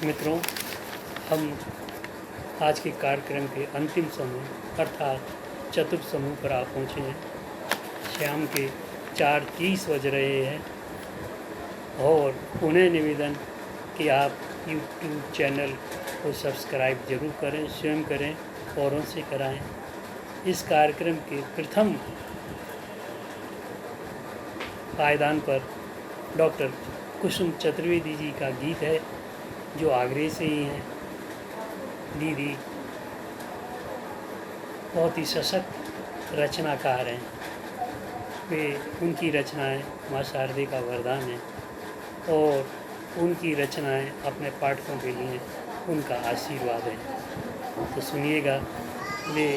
मित्रों, हम आज के कार्यक्रम के अंतिम समूह अर्थात चतुर्थ समूह पर आप पहुँचे हैं। शाम के 4:30 बज रहे हैं और पुनः निवेदन कि आप यूट्यूब चैनल को सब्सक्राइब जरूर करें, स्वयं करें, औरों से कराएं। इस कार्यक्रम के प्रथम पायदान पर डॉक्टर कुसुम चतुर्वेदी जी का गीत है, जो आगरे से ही हैं। दीदी बहुत ही सशक्त रचनाकार हैं। वे उनकी रचनाएं माँ शारदे का वरदान है और उनकी रचनाएं अपने पाठकों के लिए उनका आशीर्वाद है। तो सुनिएगा, वे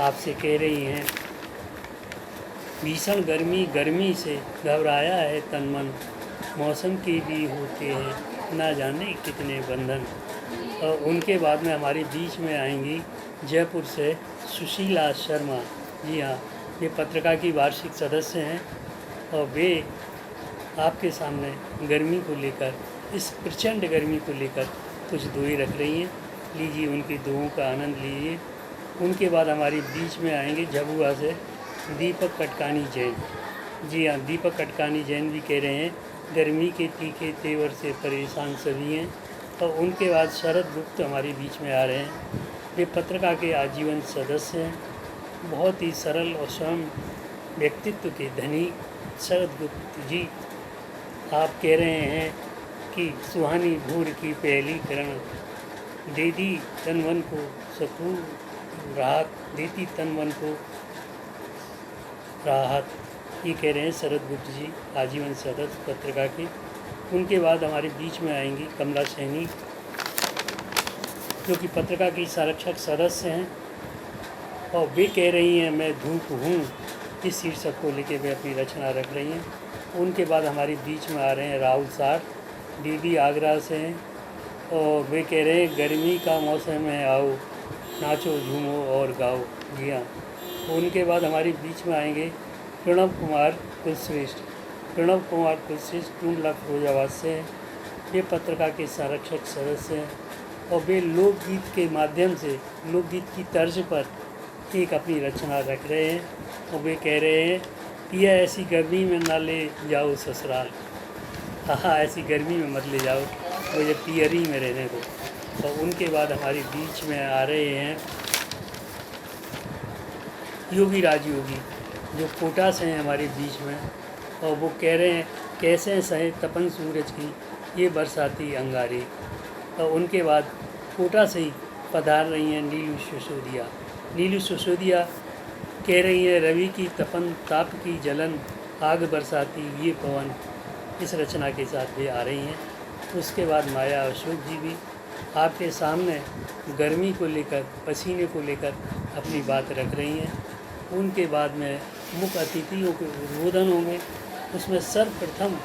आपसे कह रही हैं, भीषण गर्मी से घबराया है तन मन, मौसम के भी होते हैं ना जाने कितने बंधन। और उनके बाद में हमारे बीच में आएंगी जयपुर से सुशीला शर्मा। जी हाँ, ये पत्रिका की वार्षिक सदस्य हैं और वे आपके सामने गर्मी को लेकर, इस प्रचंड गर्मी को लेकर कुछ दुआएं रख रही हैं। लीजिए, उनकी दुआओं का आनंद लीजिए। उनके बाद हमारे बीच में आएंगे झबुआ से दीपक कटकानी जैन। जी हाँ, दीपक कटकानी जैन भी कह रहे हैं, गर्मी के तीखे तेवर से परेशान सभी हैं। और उनके बाद शरद गुप्त हमारे बीच में आ रहे हैं। वे पत्रिका के आजीवन सदस्य हैं। बहुत ही सरल और स्वयं व्यक्तित्व के धनी शरद गुप्त जी, आप कह रहे हैं कि सुहानी भूर की पहली किरण देती तन मन को सुकून राहत, देती तन मन को राहत। ये कह रहे हैं शरद गुप्त जी, आजीवन सदस्य पत्रिका के। उनके बाद हमारे बीच में आएंगी कमला सैनी, जो कि पत्रिका की संरक्षक सदस्य हैं और वे कह रही हैं, मैं धूप हूँ। इस शीर्षक को लेकर वे अपनी रचना रख रही हैं। उनके बाद हमारे बीच में आ रहे हैं राहुल साठ, दीदी आगरा से हैं और वे कह रहे हैं, गर्मी का मौसम है आओ, नाचो झूमो और गाओ। जी हाँ, उनके बाद हमारे बीच में आएंगे प्रणव कुमार कुलश्रेष्ठ। प्रणव कुमार कुलश्रेष्ठ टूंडला फिरोजाबाद से हैं। वे पत्रिका के संरक्षक सदस्य हैं और वे लोकगीत के माध्यम से, लोकगीत की तर्ज पर एक अपनी रचना रख रहे हैं और वे कह रहे हैं, पिया ऐसी गर्मी में ना ले जाओ ससुराल। हाँ, ऐसी गर्मी में मत ले जाओ, मुझे पियरी में रहने दो। और उनके बाद हमारे बीच में आ रहे हैं योगी राजयोगी, जो कोटा से हैं हमारे बीच में, और वो कह रहे हैं, कैसे सहे तपन सूरज की ये बरसाती अंगारे। और उनके बाद कोटा से ही पधार रही हैं नीलू सिसोदिया। नीलू सिसोदिया कह रही हैं, रवि की तपन ताप की जलन, आग बरसाती ये पवन। इस रचना के साथ वे आ रही हैं। उसके बाद माया अशोक जी भी आपके सामने गर्मी को लेकर, पसीने को लेकर अपनी बात रख रही हैं। उनके बाद में मुख्य अतिथियों के उद्बोधन होंगे। उसमें सर्वप्रथम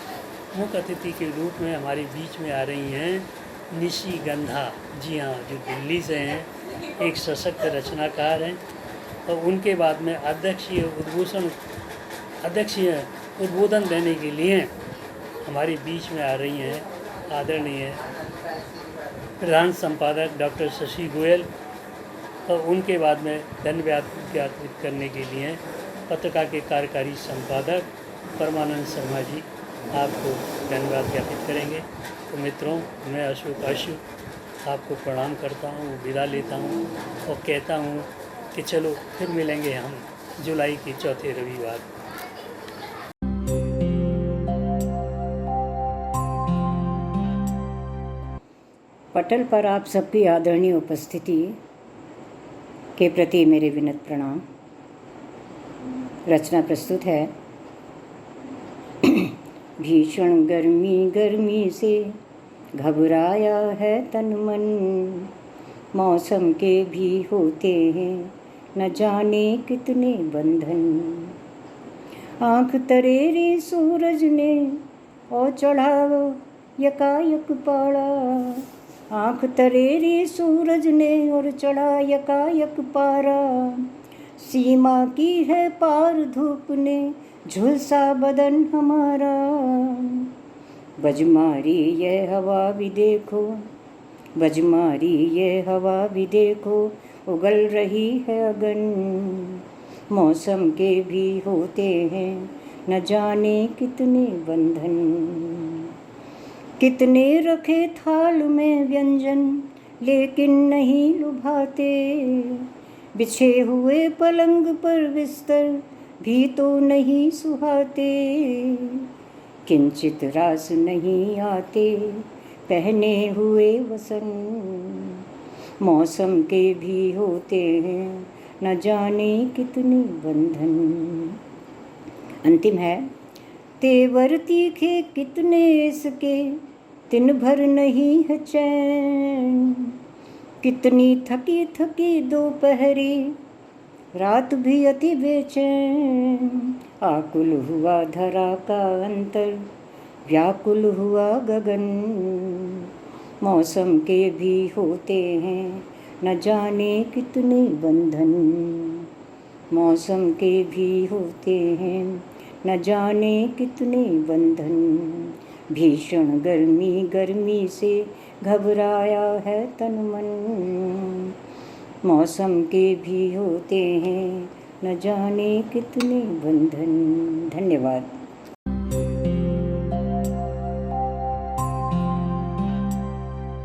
मुख्य अतिथि के रूप में हमारे बीच में आ रही हैं निशी गंधा। जी हाँ, जो दिल्ली से हैं, एक सशक्त रचनाकार हैं। और उनके बाद में अध्यक्षीय उद्बोधन देने के लिए हमारे बीच में आ रही हैं आदरणीय प्रधान संपादक डॉक्टर शशि गोयल। और उनके बाद में धन्यवाद ज्ञापित करने के लिए पत्रिका के कार्यकारी संपादक परमानंद शर्मा जी आपको धन्यवाद ज्ञापित करेंगे। तो मित्रों, मैं अशोक आपको प्रणाम करता हूँ, विदा लेता हूँ और कहता हूँ कि चलो फिर मिलेंगे हम जुलाई के चौथे रविवार। पटल पर आप सबकी आदरणीय उपस्थिति के प्रति मेरे विनम्र प्रणाम। रचना प्रस्तुत है। भीषण गर्मी से घबराया है तन मन, मौसम के भी होते हैं न जाने कितने बंधन। आँख तरेरी सूरज ने और चढ़ाओ यकायक पाड़ा, आँख तरेरी सूरज ने और चढ़ा यकायक पारा। सीमा की है पार धूप ने झुलसा बदन हमारा, बजमारी ये हवा भी देखो, बजमारी ये हवा भी देखो, उगल रही है अगन। मौसम के भी होते हैं न जाने कितने बंधन, कितने रखे थाल में व्यंजन लेकिन नहीं लुभाते। बिछे हुए पलंग पर बिस्तर भी तो नहीं सुहाते। किंचित रास नहीं आते पहने हुए वसन। मौसम के भी होते हैं न जाने कितने बंधन। अंतिम है, तेवर तीखे कितने इसके, दिन भर नहीं है चैन। कितनी थकी थकी दोपहरी, रात भी अति बेचैन। आकुल हुआ धरा का अंतर, व्याकुल हुआ गगन। मौसम के भी होते हैं न जाने कितने बंधन। मौसम के भी होते हैं न जाने कितने बंधन। भीषण गर्मी गर्मी से घबराया है तन मन। मौसम के भी होते हैं न जाने कितने बंधन। धन्यवाद।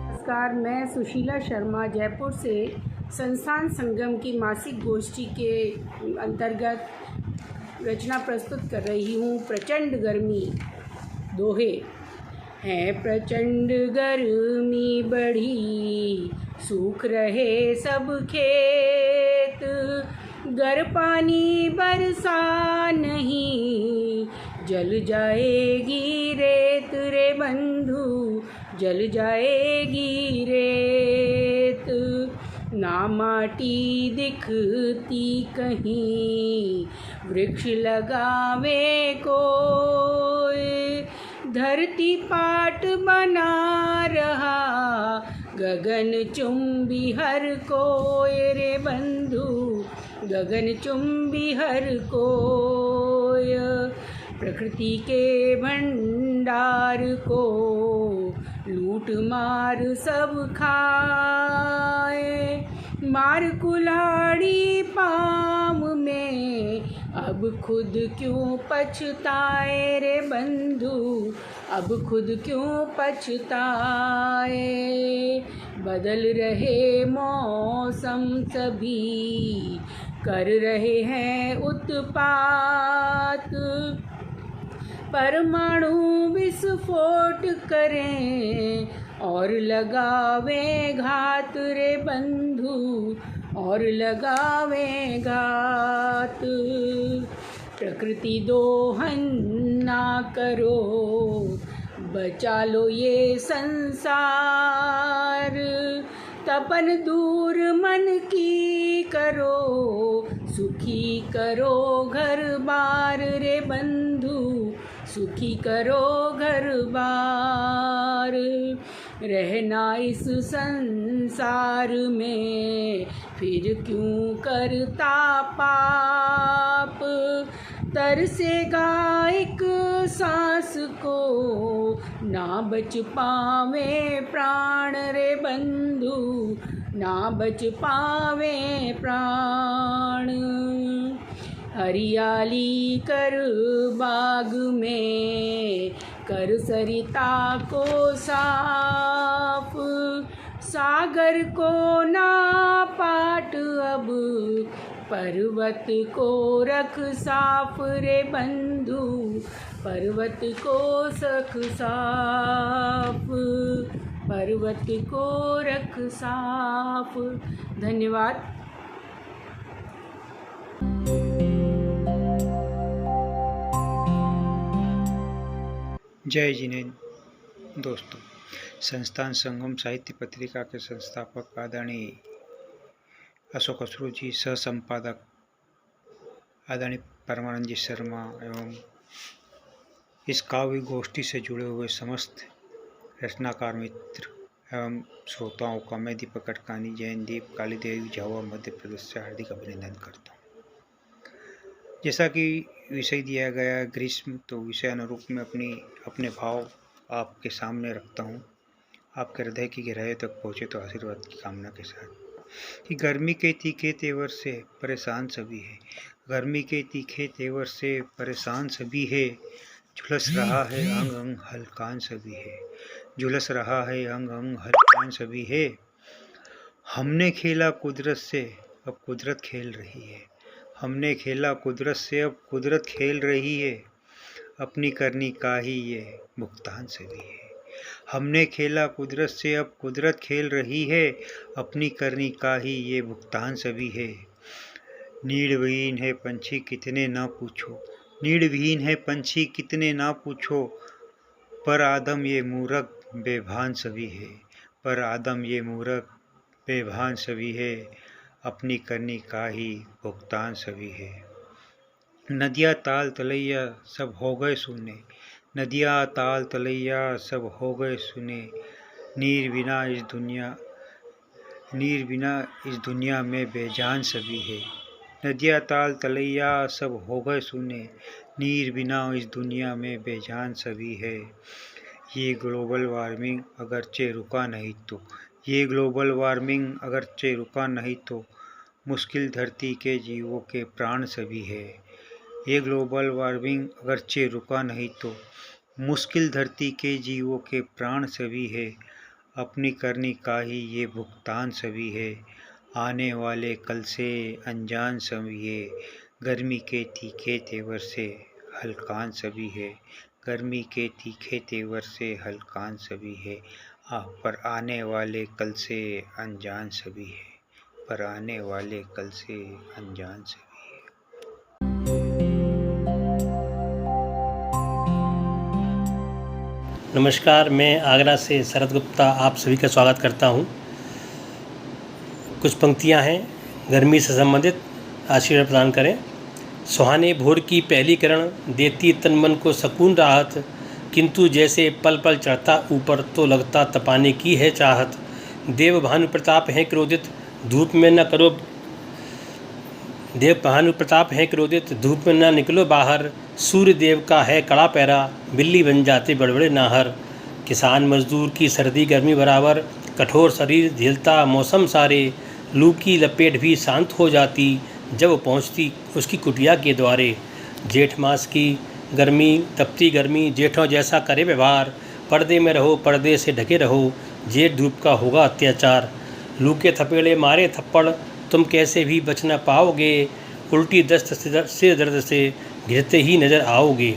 नमस्कार, मैं सुशीला शर्मा जयपुर से संस्थान संगम की मासिक गोष्ठी के अंतर्गत रचना प्रस्तुत कर रही हूँ। प्रचंड गर्मी। दोहे हैं। प्रचंड गर्मी बढ़ी, सूख रहे सब खेत। गर पानी बरसा नहीं, जल जाएगी रेत रे बंधु, जल जाएगी रेत। ना माटी दिखती कहीं, वृक्ष लगावे कोई। धरती पाट बना रहा, गगन चुंबी हर कोय रे बंधु, गगन चुंबी हर कोय। प्रकृति के भंडार को लूट मार सब खाए। मार कुल्हाड़ी पाम में, अब खुद क्यों पछताए रे बंधु, अब खुद क्यों पछताए। बदल रहे मौसम सभी, कर रहे हैं उत्पात। परमाणु विस्फोट करें और लगावे घात रे बंधु, और लगावे घात। प्रकृति दोहन ना करो, बचा लो ये संसार। तपन दूर मन की करो, सुखी करो घर बार रे बंधु, सुखी करो घर बार। रहना इस संसार में फिर क्यों करता पाप। तरसेगा एक सांस को, ना बच पावे प्राण रे बंधु, ना बच पावे प्राण। हरियाली कर बाग में, कर सरिता को साफ। सागर को ना पाट अब, पर्वत को रख साफ रे बंधु, पर्वत को रख साफ, पर्वत को रख साफ। धन्यवाद। जय जिनेन्द्र। दोस्तों, संस्थान संगम साहित्य पत्रिका के संस्थापक आदरणीय अशोक अश्रू जी, सह संपादक आदरणीय परमानंद जी शर्मा एवं इस काव्य गोष्ठी से जुड़े हुए समस्त रचनाकार मित्र एवं श्रोताओं का मैं दीपक कटकानी जैनदीप कालीदेवी झावा मध्य प्रदेश से हार्दिक अभिनंदन करता हूँ। जैसा कि विषय दिया गया ग्रीष्म, तो विषय अनुरूप में अपने भाव आपके सामने रखता हूँ, आपके हृदय की गहराई तक पहुँचे तो आशीर्वाद की कामना के साथ कि गर्मी के तीखे तेवर से परेशान सभी है, गर्मी के तीखे तेवर से परेशान सभी है, झुलस रहा है अंग अंग हलकान सभी है, झुलस रहा है अंग अंग हलकान सभी है। हमने खेला कुदरत से अब कुदरत खेल रही है, हमने खेला कुदरत से अब कुदरत खेल रही है, अपनी करनी का ही ये भुगतान सभी है। हमने खेला कुदरत से अब कुदरत खेल रही है, अपनी करनी का ही ये भुगतान सभी है। नीड़विहीन है पंछी कितने ना पूछो, नीड़विहीन है पंछी कितने ना पूछो, पर आदम ये मूर्ख बेभान सभी है, पर आदम ये मूर्ख बेभान सभी है, अपनी करनी का ही भुगतान सभी है। नदियाँ ताल तलैया सब हो गए सूने, नदियाँ ताल तलैया सब हो गए सूने, नीर बिना इस दुनिया में बेजान सभी है। नदियाँ ताल तलैया सब हो गए सूने, नीर बिना इस दुनिया में बेजान सभी है। ये ग्लोबल वार्मिंग अगरचे रुका नहीं तो, ये ग्लोबल वार्मिंग अगरचे रुका नहीं तो, मुश्किल धरती के जीवों के प्राण सभी है। ये ग्लोबल वार्मिंग अगरचे रुका नहीं तो, मुश्किल धरती के जीवों के प्राण सभी है, अपनी करनी का ही ये भुगतान सभी है। आने वाले कल से अनजान सभी है, गर्मी के तीखे तेवर से हलकान सभी है, गर्मी के तीखे तेवर से हलकान सभी है। पर आने वाले कल से अनजान सभी है, पर आने वाले कल से अनजान सभी है। नमस्कार, मैं आगरा से शरद गुप्ता आप सभी का स्वागत करता हूं। कुछ पंक्तियां हैं गर्मी से संबंधित, आशीर्वाद प्रदान करें। सुहाने भोर की पहली किरण देती तन मन को सकून राहत, किंतु जैसे पल पल चढ़ता ऊपर तो लगता तपाने की है चाहत। देव भानु प्रताप हैं क्रोधित धूप में न करो, देव भानु प्रताप हैं क्रोधित धूप में न निकलो बाहर, सूर्य देव का है कड़ा पैरा बिल्ली बन जाते बड़बड़े नाहर। किसान मजदूर की सर्दी गर्मी बराबर, कठोर शरीर झेलता मौसम सारे, लू की लपेट भी शांत हो जाती जब पहुंचती उसकी कुटिया के द्वारे। जेठ मास की गर्मी तपती गर्मी जेठों जैसा करे व्यवहार, पर्दे में रहो पर्दे से ढके रहो, जेठ धूप का होगा अत्याचार। लू के थपेड़े मारे थप्पड़ तुम कैसे भी बच न पाओगे, उल्टी दस्त से दर्द से घिरते ही नजर आओगे।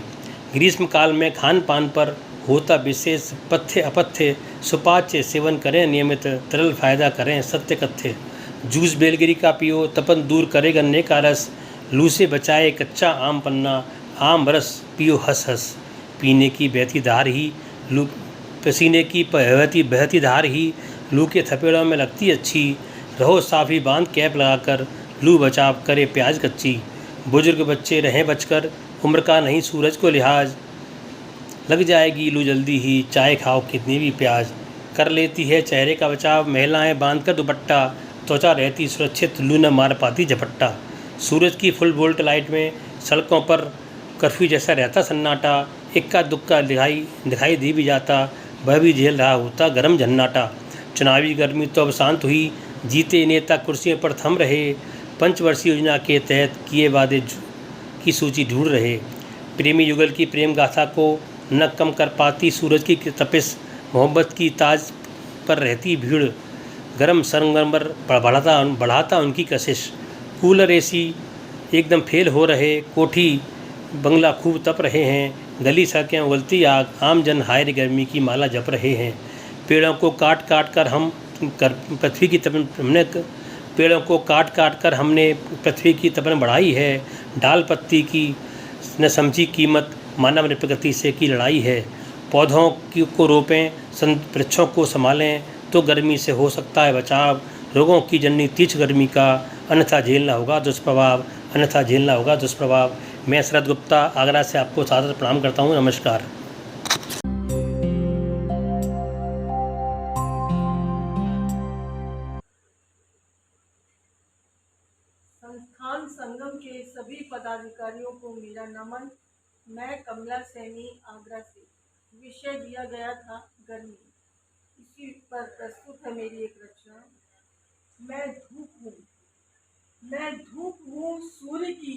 ग्रीष्म काल में खान पान पर होता विशेष पथ्य अपथ्य, सुपाच्य सेवन करें नियमित, तरल फायदा करें सत्य कथ्य। जूस बेलगिरी का पियो तपन दूर करे गन्ने का रस, लू से बचाए कच्चा आम पन्ना, आम रस पियो हंस हंस। पीने की बहती धार ही लू, पसीने की बहती धार ही लू के थपेड़ों में लगती अच्छी, रहो साफी बांध कैप लगाकर, लू बचाव करे प्याज कच्ची। बुजुर्ग बच्चे रहें बचकर, उम्र का नहीं सूरज को लिहाज, लग जाएगी लू जल्दी ही चाहे खाओ कितनी भी प्याज। कर लेती है चेहरे का बचाव महिलाएं बांध कर दुपट्टा, त्वचा रहती सुरक्षित लू न मार पाती झपट्टा। सूरज की फुल वोल्ट लाइट में सड़कों पर कर्फ्यू जैसा रहता सन्नाटा, इक्का दुक्का दिखाई दे भी जाता, वह भी झेल रहा होता गर्म झन्नाटा। चुनावी गर्मी तो अब शांत हुई, जीते नेता कुर्सियों पर थम रहे, पंचवर्षीय योजना के तहत किए वादे की सूची ढूंढ रहे। प्रेमी युगल की प्रेम गाथा को न कम कर पाती सूरज की तपिश, मोहब्बत की ताज पर रहती भीड़, गरम सरंगमर बढ़ाता उनकी कशिश। कूलर एसी एकदम फेल हो रहे, कोठी बंगला खूब तप रहे हैं, गली सड़कें उगलती आग, आम जन हाय गर्मी की माला जप रहे हैं। पेड़ों को काट काट कर पृथ्वी की तपन हमने पेड़ों को काट काट कर हमने पृथ्वी की तपन बढ़ाई है, डाल पत्ती की न समझी कीमत, मानव ने प्रकृति से की लड़ाई है। पौधों को रोपें वृक्षों को संभालें तो गर्मी से हो सकता है बचाव, रोगों की जननी तीव्र गर्मी का अन्यथा झेलना होगा दुष्प्रभाव, अन्यथा झेलना होगा दुष्प्रभाव। मैं शरद गुप्ता आगरा से आपको सादर प्रणाम करता हूँ। नमस्कार। संस्थान संगम के सभी पदाधिकारियों को मेरा नमन। मैं कमला सैनी आगरा से। विषय दिया गया था गर्मी। इसी पर प्रस्तुत है मेरी एक रचना। मैं धूप हूँ, मैं धूप हूँ सूर्य की,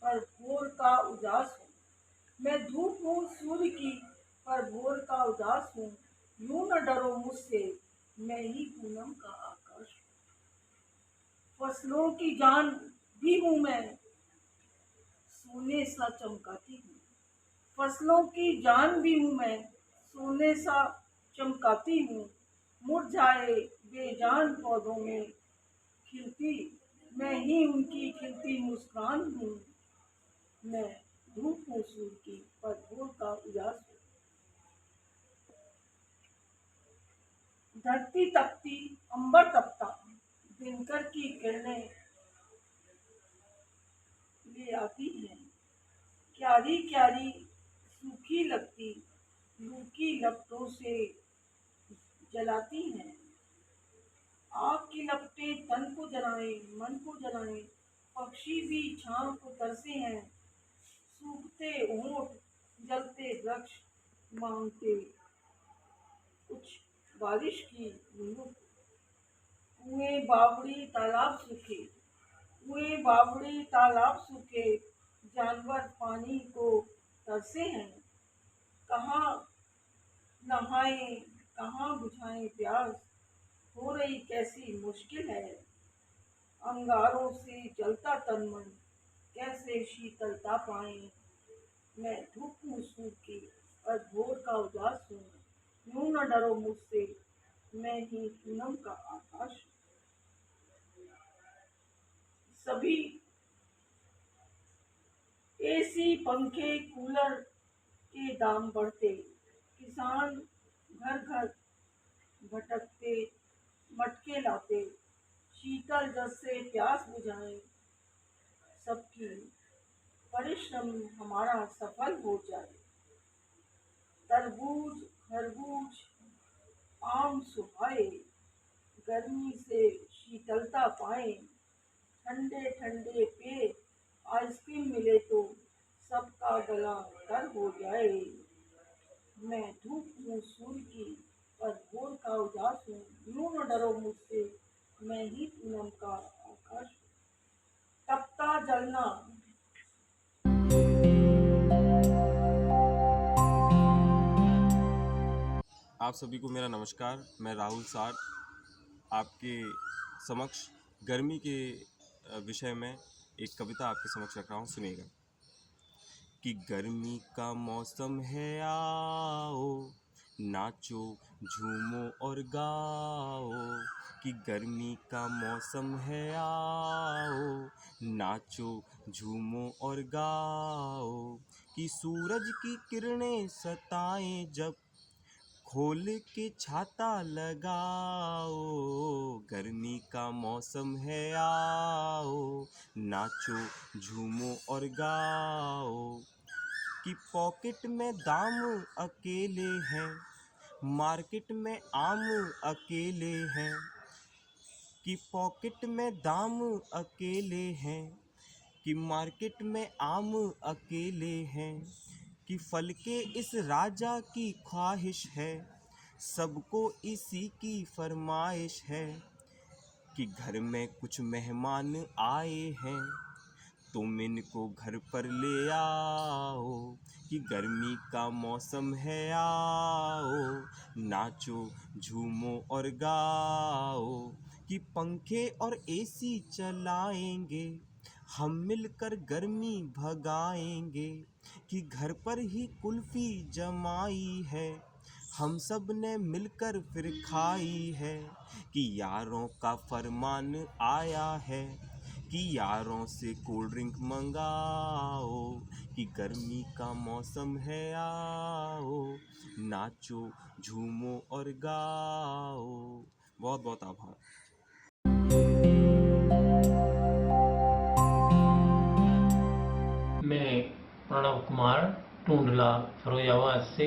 पर भोर का उजास हूँ। मैं धूप हूँ सूर्य की, पर भोर का उदास हूँ। यूं न डरो मुझसे, मैं ही पूनम का आकाश हूँ। फसलों की जान भी हूँ मैं, सोने सा चमकाती हूँ। फसलों की जान भी हूँ मैं, सोने सा चमकाती हूँ। मुरझाए बेजान पौधों में खिलती, मैं ही उनकी खिलती मुस्कान हूँ। मैं धूप हूँ सूर्य की, पर भोर का उजास हूँ। धरती तपती, अंबर तपता, दिनकर की किरणें ले आती हैं। क्यारी क्यारी सूखी लगती, लू की लपटों से जलाती हैं। आग की लपटें तन को जलाएं, मन को जलाएं। पक्षी भी छांव को तरसे हैं। सूखते होंठ, जलते वृक्ष मांगते कुछ बारिश की बूंदों को। कुएं बावड़ी तालाब सूखे, कुएं बावड़ी तालाब सूखे, जानवर पानी को तरसे हैं। कहाँ नहाएं, कहाँ बुझाएं प्यास, हो रही कैसी मुश्किल है। अंगारों से जलता तन मन, कैसे शीतलता पाएं। मैं धूप हूँ सूर्य की, और भोर का उजास हूँ। यूं न डरो मुझसे, मैं ही पूनम का आकाश हूँ। सभी एसी पंखे कूलर के दाम बढ़ते, किसान घर घर भटकते मटके लाते। शीतल जल से प्यास बुझाएं, सबकी परिश्रम हमारा सफल हो जाए। तरबूज खरबूज आम सुहाए, गर्मी से शीतलता पाए। ठंडे ठंडे पेय आइसक्रीम मिले तो सबका गला तर हो जाए। मैं धूप हूँ सूर्य की, पर भोर का उजास हूँ। यूं न डरो मुझसे, मैं ही पूनम का आकाश हूँ। तपता जलना। आप सभी को मेरा नमस्कार। मैं राहुल सार आपके समक्ष गर्मी के विषय में एक कविता आपके समक्ष रख रहा हूँ, सुनिएगा। कि गर्मी का मौसम है आओ, नाचो झूमो और गाओ। कि गर्मी का मौसम है आओ, नाचो झूमो और गाओ। कि सूरज की किरणें सताएं जब, खोल के छाता लगाओ। गर्मी का मौसम है आओ, नाचो झूमो और गाओ। कि पॉकेट में दाम अकेले हैं, मार्केट में आम अकेले हैं। कि पॉकेट में दाम अकेले हैं, कि मार्केट में आम अकेले हैं। कि फल के इस राजा की ख्वाहिश है, सबको इसी की फरमाइश है। कि घर में कुछ मेहमान आए हैं, तुम इनको घर पर ले आओ। कि गर्मी का मौसम है आओ, नाचो झूमो और गाओ। कि पंखे और एसी चलाएंगे, हम मिलकर गर्मी भगाएंगे। कि घर पर ही कुल्फी जमाई है, हम सब ने मिलकर फिर खाई है। कि यारों का फरमान आया है, कि यारों से कोल्ड ड्रिंक मंगाओ। कि गर्मी का मौसम है आओ, नाचो झूमो और गाओ। बहुत बहुत आभार। मैं प्रणव कुमार टूंडला फिरोजाबाद से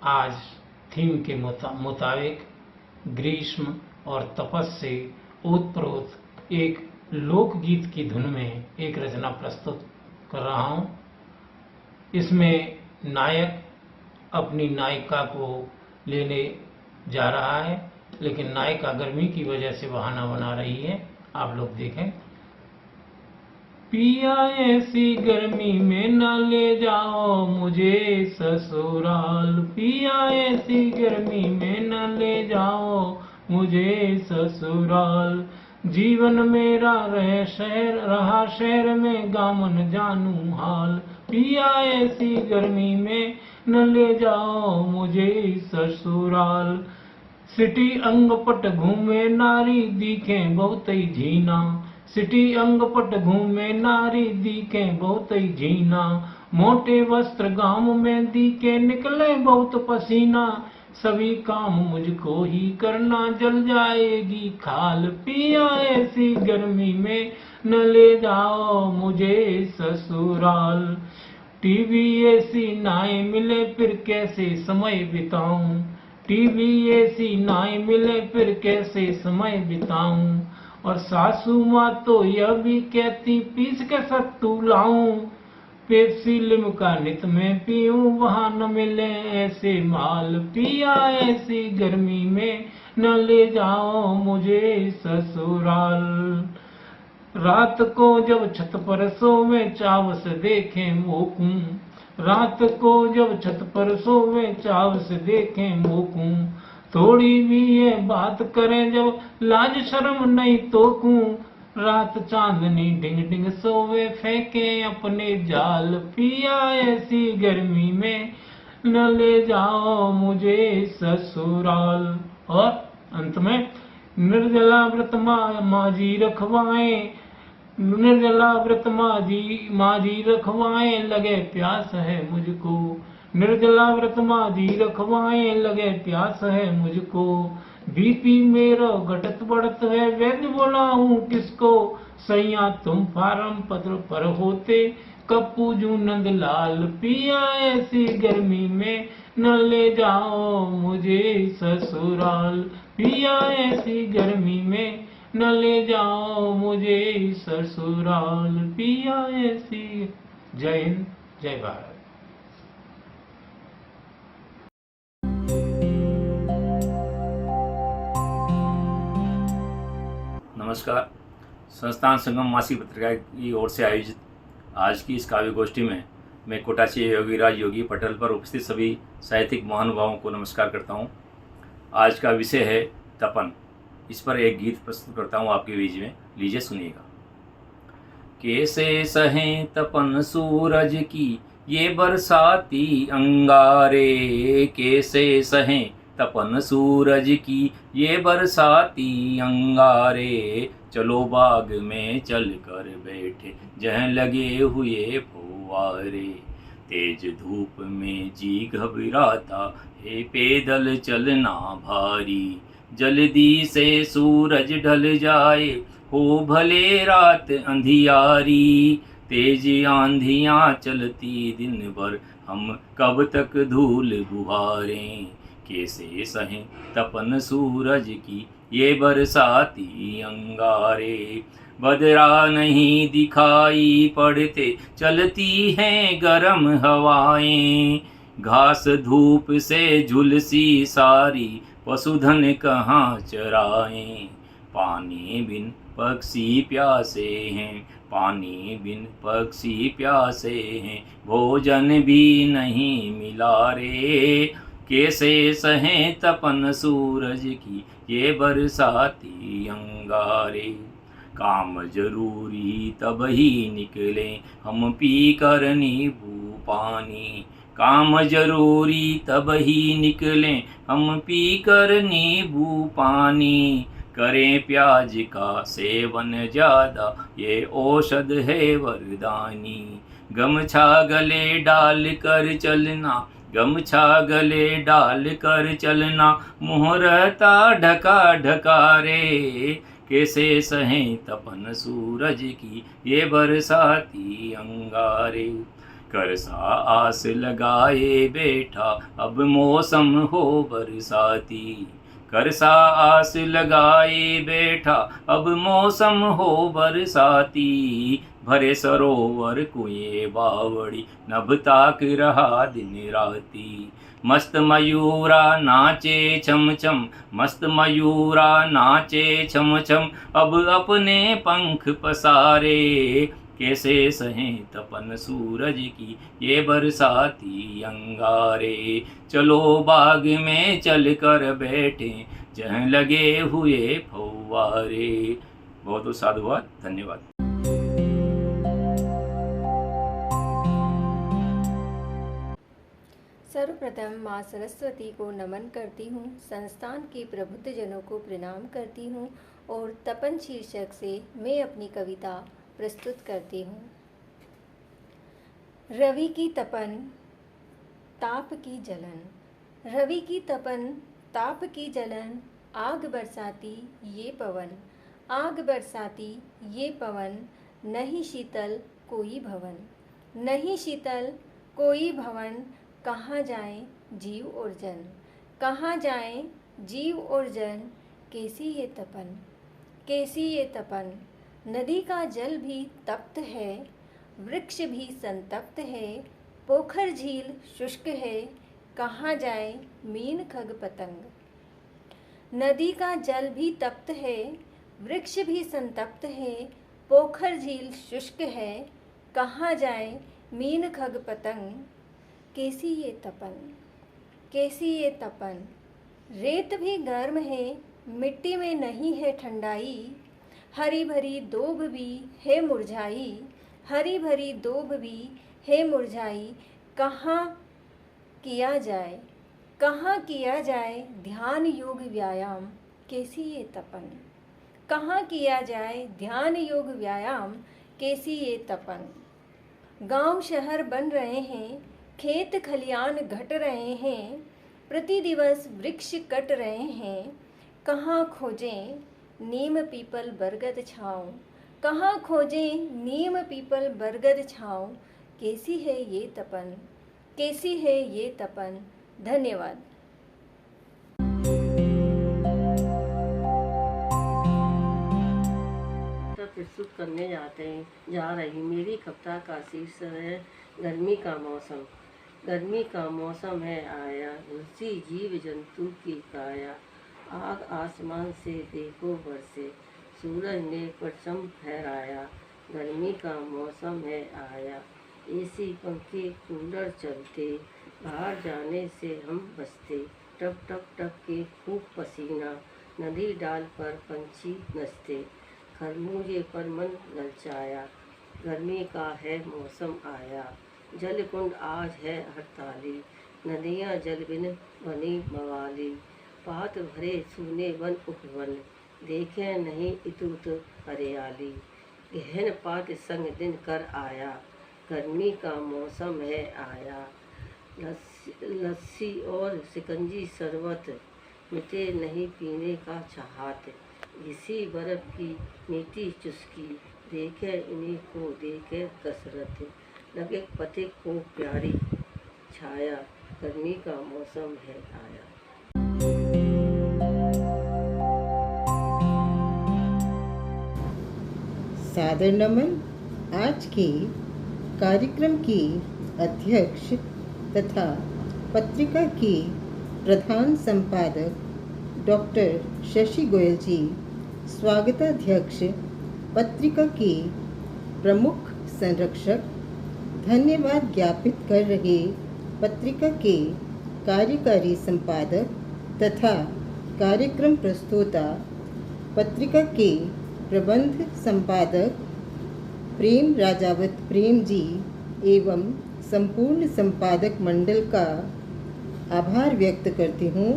आज थीम के मुताबिक ग्रीष्म और तपस से ओतप्रोत एक लोकगीत की धुन में एक रचना प्रस्तुत कर रहा हूँ। इसमें नायक अपनी नायिका को लेने जा रहा है, लेकिन नायिका गर्मी की वजह से बहाना बना रही है। आप लोग देखें। पिया ऐसी गर्मी में न ले जाओ मुझे ससुराल, पिया ऐसी गर्मी में न ले जाओ मुझे ससुराल। जीवन मेरा रहा शहर में गामन जानू हाल, पिया ऐसी गर्मी में न ले जाओ मुझे ससुराल। सिटी अंगपट घूमे नारी दिखे बहुत ही झीना, सिटी अंगपट घूमे नारी दिखे बहुत ही झीना। मोटे वस्त्र गांव में दिखे निकले बहुत पसीना, सभी काम मुझको ही करना जल जाएगी खाल। पिया ऐसी गर्मी में न ले जाओ मुझे ससुराल। टीवी ऐसी नाए मिले फिर कैसे समय बिताऊं, टीवी ऐसी नाए मिले फिर कैसे समय बिताऊं। और सासू माँ तो यह भी कहती पीस के सत्तू लाऊं, पेप्सी लिम्का नित में पीऊं वहां न मिले ऐसे माल। पिया ऐसी गर्मी में न ले जाओ मुझे ससुराल। रात को जब छत पर सोवे चाव से देखें मोकूं, रात को जब छत पर सोवे चाव से देखें मोकूं। थोड़ी भी ये बात करें जब लाज शर्म नहीं तोकूं, रात चांदनी डिंग डिंग सोवे फेंके अपने जाल। पिया ऐसी गर्मी में न ले जाओ मुझे ससुराल। और अंत में निर्जला व्रत माजी रखवाएं, निर्जला व्रत माजी रखवाएं लगे प्यास है मुझको, निर्जला व्रत माजी रखवाएं लगे प्यास है मुझको। बीपी मेरा घटत बढ़त है वैद्य बुलाऊं किसको, सैया तुम फार्म पत्र पर होते कब पूजू नंदलाल। पिया ऐसी गर्मी में न ले जाओ मुझे ससुराल, पिया ऐसी गर्मी में न ले जाओ मुझे ससुराल। पिया ऐसी। जय हिंद, जय भारत। नमस्कार। संस्थान संगम मासिक पत्रिका की ओर से आयोजित आज की इस काव्य गोष्ठी में मैं कोटाची योगीराज योगी पटल पर उपस्थित सभी साहित्यिक महानुभावों को नमस्कार करता हूं। आज का विषय है तपन। इस पर एक गीत प्रस्तुत करता हूं आपके बीच में, लीजिए सुनिएगा। कैसे सहें तपन सूरज की ये बरसाती अंगारे, कैसे सहें तपन सूरज की ये बरसाती अंगारे। चलो बाग में चल कर बैठे जहाँ लगे हुए फुवारे। तेज धूप में जी घबराता है पैदल चलना भारी। जल्दी से सूरज ढल जाए हो भले रात अंधियारी। तेज आंधियाँ चलती दिन भर हम कब तक धूल बुहारें। कैसे सहें तपन सूरज की ये बरसाती अंगारे। बदरा नहीं दिखाई पड़ते चलती हैं गरम हवाएं। घास धूप से झुलसी सारी पशुधन कहाँ चराएं। पानी बिन पक्षी प्यासे हैं, पानी बिन पक्षी प्यासे हैं। भोजन भी नहीं मिला रे। कैसे सहें तपन सूरज की ये बरसाती अंगारे। काम जरूरी तब ही निकले हम पी कर नींबू पानी। काम जरूरी तब ही निकले हम पी कर नींबू पानी। करें प्याज का सेवन ज़्यादा ये औषध है वरदानी। गमछा गले डाल कर चलना, गमछा गले डाल कर चलना। मुँह रहता ढका ढका रे। कैसे सहें तपन सूरज की ये बरसाती अंगारे। करसा आस लगाए बैठा अब मौसम हो बरसाती। करसा आस लगाए बैठा अब मौसम हो बरसाती। भरे सरोवर कुएं बावड़ी नभ ताक रहा दिन राती। मस्त मयूरा नाचे छम छम, मस्त मयूरा नाचे छम छम, अब अपने पंख पसारे, कैसे सहें तपन सूरज की ये बरसाती अंगारे। चलो बाग में चल कर बैठे, जहाँ लगे हुए फव्वारे। बहुत बहुत साधुवाद, धन्यवाद। सर्वप्रथम माँ सरस्वती को नमन करती हूँ, संस्थान के प्रबुद्ध जनों को प्रणाम करती हूँ और तपन शीर्षक से मैं अपनी कविता प्रस्तुत करती हूँ। रवि की तपन ताप की जलन, रवि की तपन ताप की जलन, आग बरसाती ये पवन, आग बरसाती ये पवन, नहीं शीतल कोई भवन, नहीं शीतल कोई भवन, कहाँ जाएं जीव और जन, कहाँ जाएं जीव और जन, कैसी ये तपन, कैसी ये तपन। नदी का जल भी तप्त है, वृक्ष भी संतप्त है, पोखर झील शुष्क है, कहाँ जाएं मीन खग पतंग। नदी का जल भी तप्त है, वृक्ष भी संतप्त है, पोखर झील शुष्क है, कहाँ जाएं मीन खग पतंग। कैसी ये तपन, कैसी ये तपन। रेत भी गर्म है, मिट्टी में नहीं है ठंडाई, हरी भरी दोब भी है मुरझाई, हरी भरी दोब भी है मुरझाई, कहाँ किया जाए, कहाँ किया जाए ध्यान योग व्यायाम। कैसी ये तपन, कहाँ किया जाए ध्यान योग व्यायाम, कैसी ये तपन। गांव शहर बन रहे हैं, खेत खलियान घट रहे हैं, प्रति दिवस वृक्ष कट रहे हैं, कहाँ खोजें नीम पीपल बरगद छाँव, कहाँ खोजें नीम पीपल बरगद छाँव। कैसी है ये तपन, कैसी है ये तपन। धन्यवाद। प्रस्तुत करने जा रही मेरी कविता का शीर्षक है गर्मी का मौसम। गर्मी का मौसम है आया, झुलसी जीव जंतु की काया, आग आसमान से देखो बरसे, सूरज ने परचम फहराया। गर्मी का मौसम है आया, एसी पंखे कूलर चलते, बाहर जाने से हम बचते, टप टप टप के खूब पसीना, नदी डाल पर पंछी नचते, खरबूजे पर मन ललचाया। गर्मी का है मौसम आया, जल कुंड आज है हड़ताली, नदियाँ जल बिन बनी मवाली, पात भरे सूने वन उपवन, देखे नहीं इतुत हरियाली, गहन पात संग दिन कर आया। गर्मी का मौसम है आया, लस्सी और शिकंजी शरबत, मिटे नहीं पीने का चाहत, घिसी बर्फ की मीठी चुस्की, देखे इन्हीं को देखे कसरत, लगे पति को प्यारी छाया। गर्मी का मौसम है आया। सादर नमन। आज के कार्यक्रम की अध्यक्ष तथा पत्रिका की प्रधान संपादक डॉक्टर शशि गोयल जी, स्वागताध्यक्ष पत्रिका के प्रमुख संरक्षक, धन्यवाद ज्ञापित कर रहे पत्रिका के कार्यकारी संपादक तथा कार्यक्रम प्रस्तोता, पत्रिका के प्रबंध संपादक प्रेम राजावत प्रेम जी एवं संपूर्ण संपादक मंडल का आभार व्यक्त करती हूँ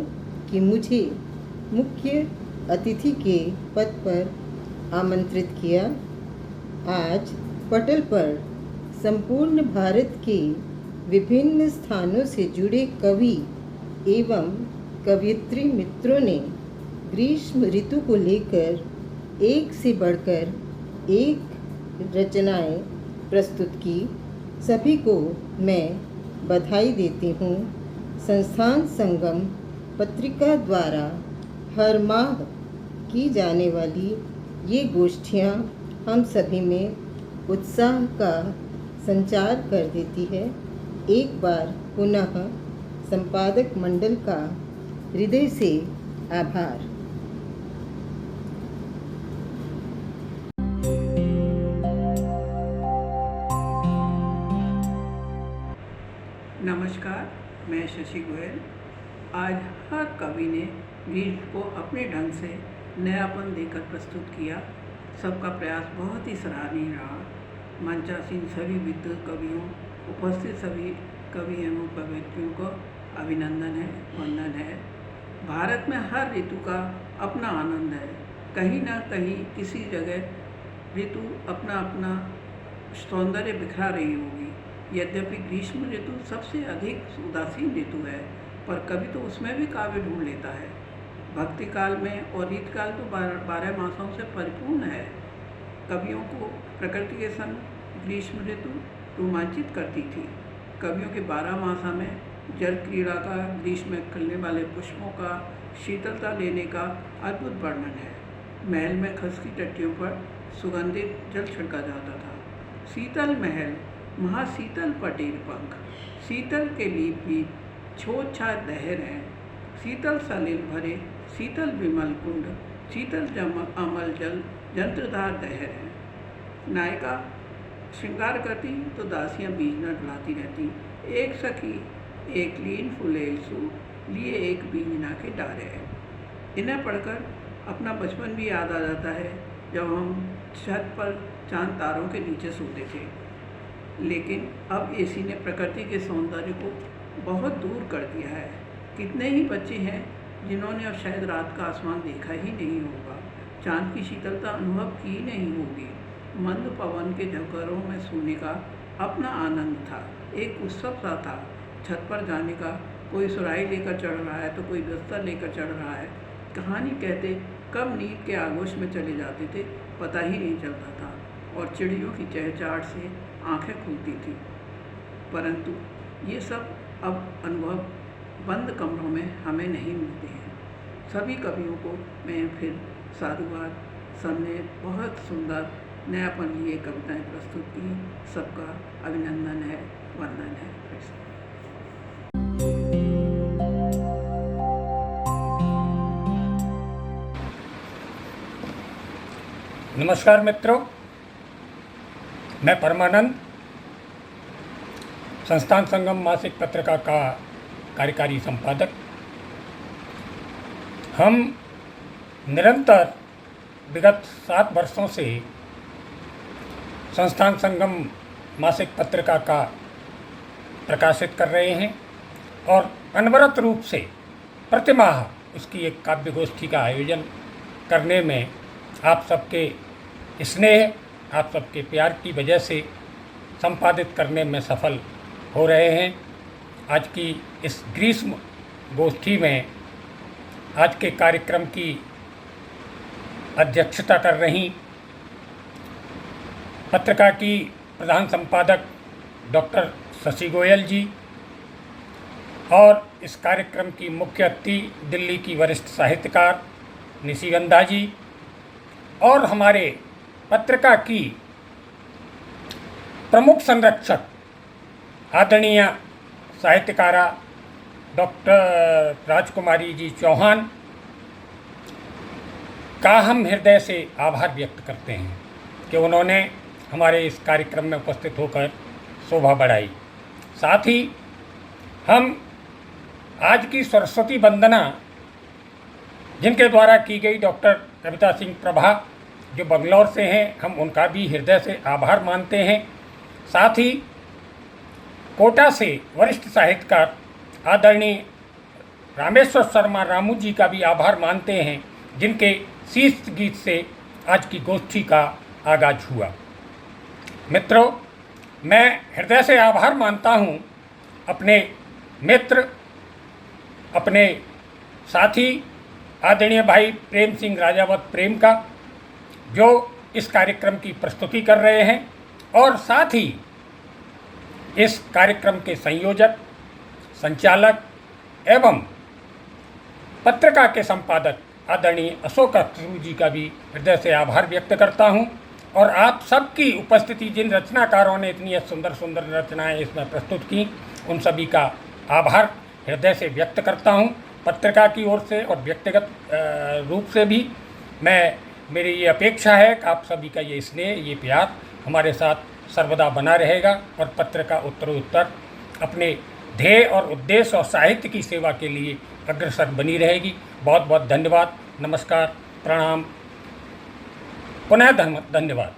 कि मुझे मुख्य अतिथि के पद पर आमंत्रित किया। आज पटल पर संपूर्ण भारत के विभिन्न स्थानों से जुड़े कवि एवं कवयित्री मित्रों ने ग्रीष्म ऋतु को लेकर एक से बढ़कर एक रचनाएं प्रस्तुत की। सभी को मैं बधाई देती हूँ। संस्थान संगम पत्रिका द्वारा हर माह की जाने वाली ये गोष्ठियाँ हम सभी में उत्साह का संचार कर देती है। एक बार पुनः संपादक मंडल का हृदय से आभार। नमस्कार, मैं शशि गोयल। आज हर कवि ने ग्रीष्म को अपने ढंग से नयापन देकर प्रस्तुत किया। सबका प्रयास बहुत ही सराहनीय रहा। मंचासीन सभी विद्वत कवियों, उपस्थित सभी कवि एवं कवयित्रियों को अभिनंदन है, वंदन है। भारत में हर ऋतु का अपना आनंद है। कहीं ना कहीं किसी जगह ऋतु अपना अपना सौंदर्य बिखरा रही होगी। यद्यपि ग्रीष्म ऋतु सबसे अधिक उदासीन ऋतु है, पर कवि तो उसमें भी काव्य ढूंढ लेता है। भक्ति काल में और ऋतुकाल तो 12 मासों से परिपूर्ण है। कवियों को प्रकृति के संग ग्रीष्म ऋतु रोमांचित करती थी। कवियों के 12 मासा में जल क्रीड़ा का, ग्रीष्म में खिलने वाले पुष्पों का, शीतलता लेने का अद्भुत वर्णन है। महल में खसकी टट्टियों पर सुगंधित जल छिड़का जाता था। शीतल महल महाशीतल पटेल पंख, शीतल के लिए छोट छाट दहर हैं। शीतल सलिल भरे शीतल विमल कुंड, शीतल अमल जल जंत्रधार दहर हैं। नायिका श्रृंगार करती तो दासियां बीजना डुलाती रहती। एक सखी एक लीन फुलेसु लिए एक बीजना के डारे हैं। इन्हें पढ़कर अपना बचपन भी याद आ जाता है, जब हम छत पर चांद तारों के नीचे सोते थे। लेकिन अब एसी ने प्रकृति के सौंदर्य को बहुत दूर कर दिया है। कितने ही बच्चे हैं जिन्होंने अब शायद रात का आसमान देखा ही नहीं होगा, चांद की शीतलता अनुभव की नहीं होगी। मंद पवन के झोंकोरों में सोने का अपना आनंद था, एक उत्सव सा था। छत पर जाने का, कोई सुराही लेकर चढ़ रहा है तो कोई बिस्तर लेकर चढ़ रहा है। कहानी कहते कब नींद के आगोश में चले जाते थे पता ही नहीं चलता था, और चिड़ियों की चहचहाट से आंखें खुलती थी। परंतु ये सब अब अनुभव बंद कमरों में हमें नहीं मिलते हैं। सभी कवियों को मैं फिर साधुवाद। सबने बहुत सुंदर नयापन लिए कविताएं प्रस्तुत की। सबका अभिनंदन है, वंदन है। नमस्कार मित्रों, मैं परमानंद संस्थान संगम मासिक पत्रिका का कार्यकारी संपादक। हम निरंतर विगत 7 वर्षों से संस्थान संगम मासिक पत्रिका का प्रकाशित कर रहे हैं और अनवरत रूप से प्रतिमाह उसकी एक काव्य गोष्ठी का आयोजन करने में आप सबके स्नेह, आप सबके प्यार की वजह से संपादित करने में सफल हो रहे हैं। आज की इस ग्रीष्म गोष्ठी में आज के कार्यक्रम की अध्यक्षता कर रही पत्रिका की प्रधान संपादक डॉक्टर शशि गोयल जी, और इस कार्यक्रम की मुख्य अतिथि दिल्ली की वरिष्ठ साहित्यकार निशिगंधा जी, और हमारे पत्रिका की प्रमुख संरक्षक आदरणीय साहित्यकारा डॉक्टर राजकुमारी जी चौहान का हम हृदय से आभार व्यक्त करते हैं कि उन्होंने हमारे इस कार्यक्रम में उपस्थित होकर शोभा बढ़ाई। साथ ही हम आज की सरस्वती वंदना जिनके द्वारा की गई डॉक्टर कविता सिंह प्रभा जो बंगलौर से हैं, हम उनका भी हृदय से आभार मानते हैं। साथ ही कोटा से वरिष्ठ साहित्यकार आदरणीय रामेश्वर शर्मा रामू जी का भी आभार मानते हैं, जिनके शीर्ष गीत से आज की गोष्ठी का आगाज हुआ। मित्रों, मैं हृदय से आभार मानता हूँ अपने मित्र, अपने साथी आदरणीय भाई प्रेम सिंह राजावत प्रेम का, जो इस कार्यक्रम की प्रस्तुति कर रहे हैं, और साथ ही इस कार्यक्रम के संयोजक, संचालक एवं पत्रिका के संपादक आदरणीय अशोक अख्तरू जी का भी हृदय से आभार व्यक्त करता हूं। और आप सबकी उपस्थिति, जिन रचनाकारों ने इतनी सुंदर सुंदर रचनाएं इसमें प्रस्तुत की, उन सभी का आभार हृदय से व्यक्त करता हूँ। पत्रिका की ओर से और व्यक्तिगत रूप से भी मेरी ये अपेक्षा है कि आप सभी का ये स्नेह, ये प्यार हमारे साथ सर्वदा बना रहेगा और पत्रिका उत्तरोत्तर अपने ध्येय और उद्देश्य और साहित्य की सेवा के लिए अग्रसर बनी रहेगी। बहुत बहुत धन्यवाद। नमस्कार, प्रणाम, पुनः धन्यवाद।